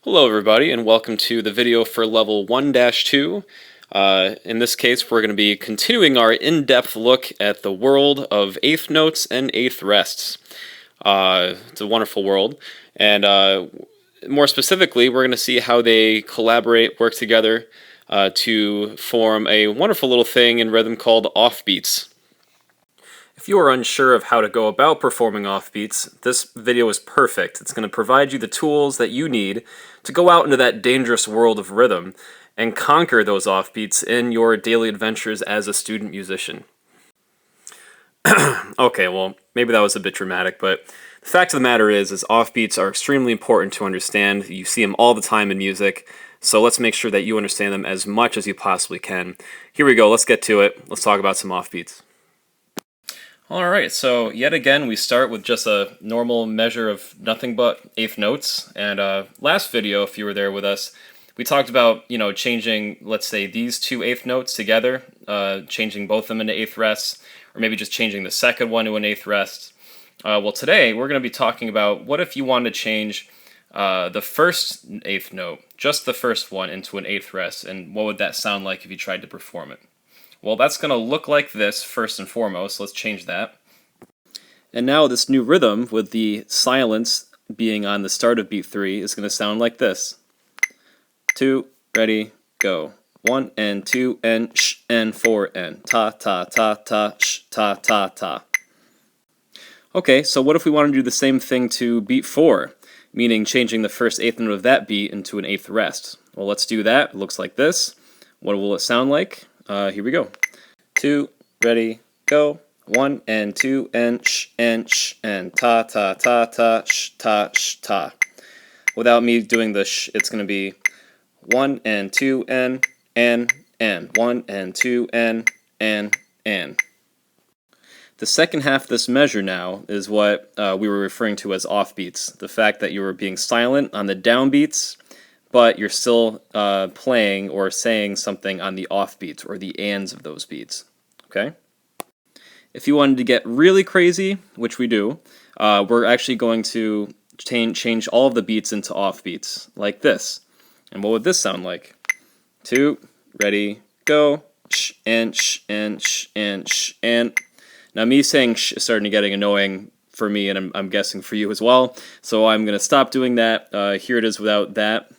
Hello everybody and welcome to the video for level 1-2. In this case we're going to be continuing our in-depth look at the world of eighth notes and eighth rests. It's a wonderful world, and more specifically we're going to see how they collaborate, work together to form a wonderful little thing in rhythm called offbeats. If you are unsure of how to go about performing offbeats, this video is perfect. It's going to provide you the tools that you need to go out into that dangerous world of rhythm and conquer those offbeats in your daily adventures as a student musician. Okay, well, maybe that was a bit dramatic, but the fact of the matter is offbeats are extremely important to understand. You see them all the time in music, so let's make sure that you understand them as much as you possibly can. Here we go, let's get to it. Let's talk about some offbeats. Alright, so yet again we start with just a normal measure of nothing but eighth notes, and last video, if you were there with us, we talked about, changing, let's say, these two eighth notes together, changing both of them into eighth rests, or maybe just changing the second one to an eighth rest. Well, today we're going to be talking about what if you wanted to change the first eighth note, just the first one, into an eighth rest, and what would that sound like if you tried to perform it? Well, that's going to look like this first and foremost. Let's change that. And now this new rhythm with the silence being on the start of beat 3 is going to sound like this. 2, ready, go. 1 and 2 and sh and 4 and ta ta ta ta sh ta ta ta. Okay, so what if we want to do the same thing to beat 4, meaning changing the first eighth note of that beat into an eighth rest? Well, let's do that. It looks like this. What will it sound like? Here we go. 2, ready, go. 1 and 2 and sh and ta ta ta ta sh ta. Without me doing the sh, it's going to be 1 and 2 and 1 and 2 and. The second half of this measure now is what we were referring to as offbeats. The fact that you were being silent on the downbeats, but you're still playing or saying something on the offbeats or the ands of those beats. Okay? If you wanted to get really crazy, which we do, we're actually going to change all of the beats into offbeats, like this. And what would this sound like? 2, ready, go, sh and sh and sh and sh and. Now me saying sh is starting to getting annoying for me, and I'm guessing for you as well, so I'm going to stop doing that. Here it is without that.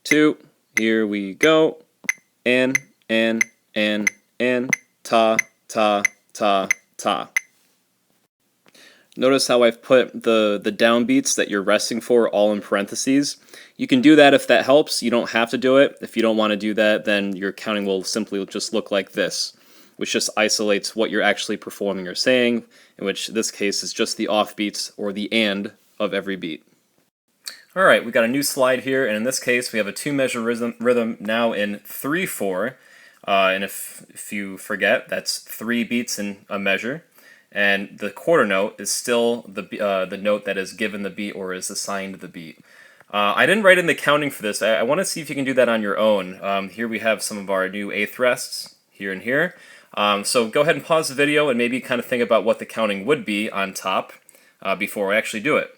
2, here we go, and, ta, ta, ta, ta. Notice how I've put the downbeats that you're resting for all in parentheses. You can do that if that helps. You don't have to do it. If you don't want to do that, then your counting will simply just look like this, which just isolates what you're actually performing or saying, in which this case is just the offbeats or the and of every beat. Alright, we got a new slide here, and in this case we have a 2-measure rhythm now in 3/4. And if you forget, that's 3 beats in a measure, and the quarter note is still the note that is given the beat or is assigned the beat. I didn't write in the counting for this. I want to see if you can do that on your own. Here we have some of our new eighth rests, here and here. So go ahead and pause the video and maybe kind of think about what the counting would be on top before we actually do it.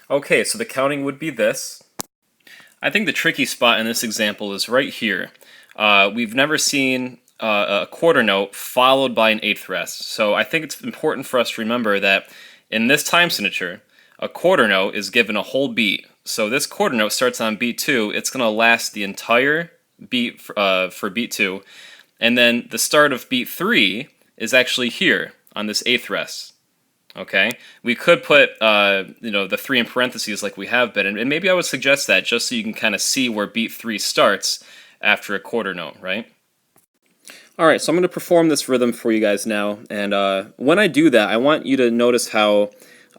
Okay, so the counting would be this. I think the tricky spot in this example is right here. We've never seen a quarter note followed by an eighth rest, so I think it's important for us to remember that in this time signature, a quarter note is given a whole beat. So this quarter note starts on beat 2, it's going to last the entire beat for beat 2, and then the start of beat 3 is actually here on this eighth rest. Okay, we could put the 3 in parentheses like we have been, and maybe I would suggest that just so you can kind of see where beat 3 starts after a quarter note, right? Alright, so I'm going to perform this rhythm for you guys now, and when I do that, I want you to notice how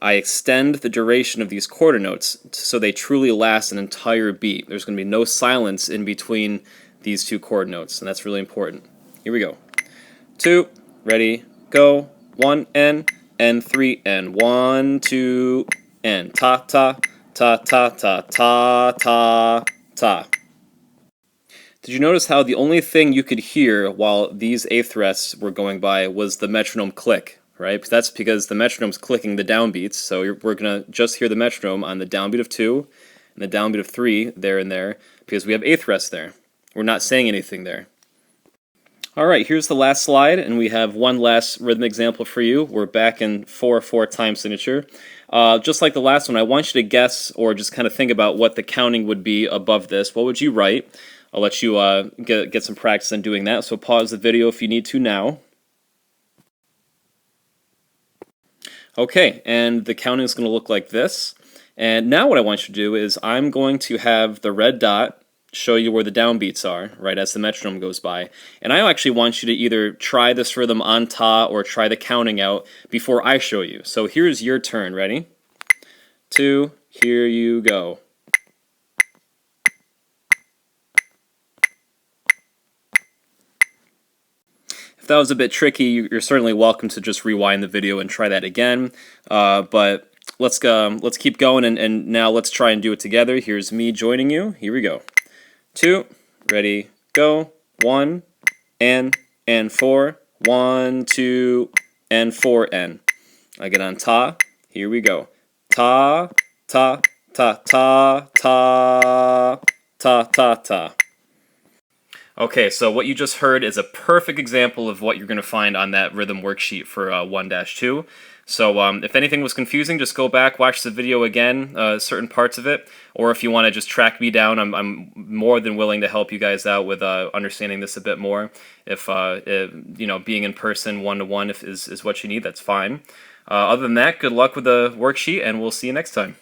I extend the duration of these quarter notes so they truly last an entire beat. There's going to be no silence in between these 2 chord notes, and that's really important. Here we go. 2, ready, go, 1 and 3 and 1, 2 and ta ta ta ta ta ta ta ta. Did you notice how the only thing you could hear while these eighth rests were going by was the metronome click right? That's because the metronome's clicking the downbeats, so we're going to just hear the metronome on the downbeat of 2 and the downbeat of 3 there and there, because we have eighth rest there. We're not saying anything there. Alright, here's the last slide, and we have one last rhythm example for you. We're back in 4/4 time signature. Just like the last one, I want you to guess or just kind of think about what the counting would be above this. What would you write? I'll let you get some practice on doing that, so pause the video if you need to now. Okay, and the counting is going to look like this. And now what I want you to do is I'm going to have the red dot show you where the downbeats are, right, as the metronome goes by. And I actually want you to either try this rhythm on ta or try the counting out before I show you. So here's your turn. Ready? 2, here you go. If that was a bit tricky, you're certainly welcome to just rewind the video and try that again. But let's keep going, and now let's try and do it together. Here's me joining you. Here we go. 2, ready, go. 1, and 4. 1, 2, and 4, and. I get on ta. Here we go. Ta, ta, ta, ta, ta, ta, ta, ta. Okay, so what you just heard is a perfect example of what you're going to find on that rhythm worksheet for 1-2. So if anything was confusing, just go back, watch the video again, certain parts of it, or if you want to just track me down, I'm more than willing to help you guys out with understanding this a bit more. If you know, being in person one-to-one is what you need, that's fine. Other than that, good luck with the worksheet, and we'll see you next time.